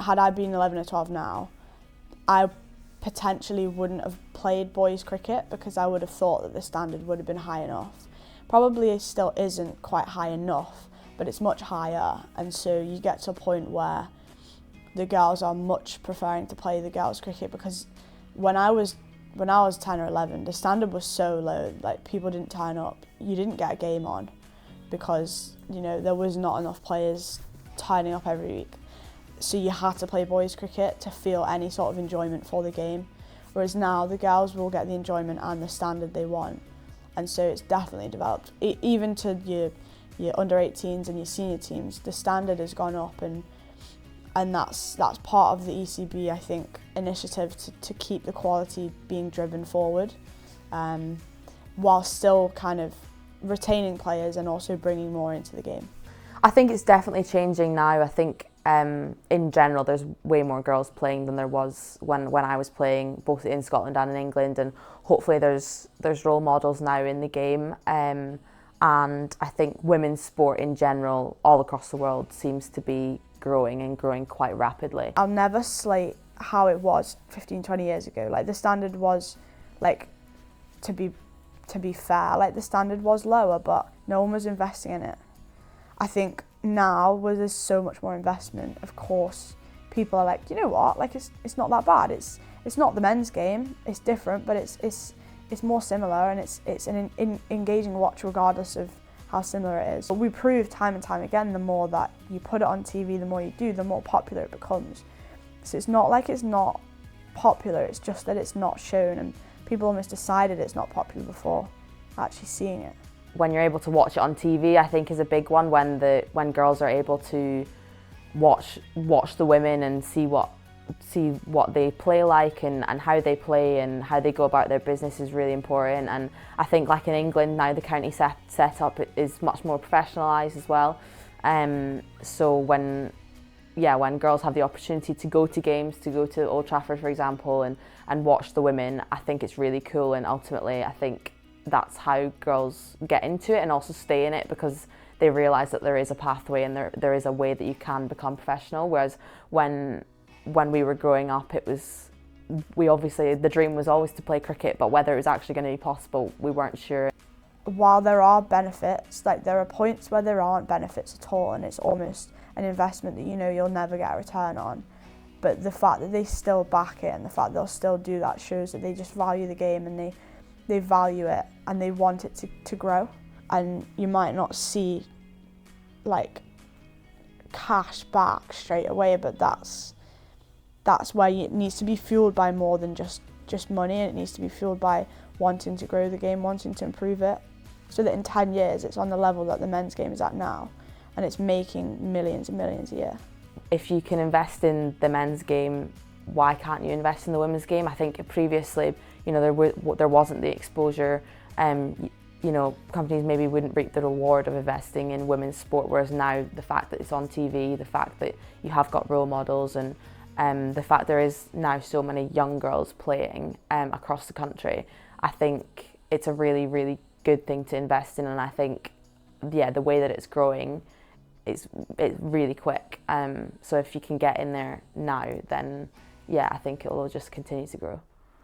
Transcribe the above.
had I been 11 or 12 now, I potentially wouldn't have played boys cricket because I would have thought that the standard would have been high enough. Probably it still isn't quite high enough, but it's much higher, and so you get to a point where the girls are much preferring to play the girls cricket, because when I was 10 or 11, the standard was so low, like people didn't turn up. You didn't get a game on because, you know, there was not enough players turning up every week. So you had to play boys cricket to feel any sort of enjoyment for the game. Whereas now the girls will get the enjoyment and the standard they want. And so it's definitely developed. Even to your under 18s and your senior teams, the standard has gone up, and that's part of the ECB, I think, initiative to keep the quality being driven forward, while still kind of retaining players and also bringing more into the game. I think it's definitely changing now. I think in general there's way more girls playing than there was when I was playing, both in Scotland and in England, and hopefully there's role models now in the game. And I think women's sport in general all across the world seems to be growing quite rapidly. I'll never slate how it was 15, 20 years ago. Like, the standard was, like, to be fair, like, the standard was lower, but no one was investing in it. I think now, where there's so much more investment, of course, people are like, you know what, like, it's not that bad. It's not the men's game. It's different, but it's more similar, and it's an engaging watch regardless of how similar it is. But we prove time and time again, the more that you put it on TV, the more you do, the more popular it becomes. So it's not like it's not popular, it's just that it's not shown, and people almost decided it's not popular before actually seeing it. When you're able to watch it on TV, I think is a big one, when girls are able to watch the women and see what they play like, and how they play and how they go about their business is really important. And I think, like in England now, the county set up is much more professionalised as well. So when girls have the opportunity to go to games, to go to Old Trafford for example, and watch the women, I think it's really cool. And ultimately I think that's how girls get into it and also stay in it, because they realise that there is a pathway and there is a way that you can become professional. Whereas when we were growing up, the dream was always to play cricket, but whether it was actually going to be possible, we weren't sure. While there are benefits, like, there are points where there aren't benefits at all, and it's almost an investment that you know you'll never get a return on. But the fact that they still back it and the fact they'll still do that shows that they just value the game, and they value it and they want it to grow. And you might not see, like, cash back straight away, but that's where it needs to be fueled by more than just money, and it needs to be fueled by wanting to grow the game, wanting to improve it, so that in 10 years it's on the level that the men's game is at now, and it's making millions and millions a year. If you can invest in the men's game, why can't you invest in the women's game? I think previously, you know, there wasn't the exposure. You know, companies maybe wouldn't reap the reward of investing in women's sport, whereas now the fact that it's on TV, the fact that you have got role models, and the fact there is now so many young girls playing across the country, I think it's a really, really good thing to invest in. And I think, the way that it's growing, it's really quick. So if you can get in there now, then I think it will just continue to grow.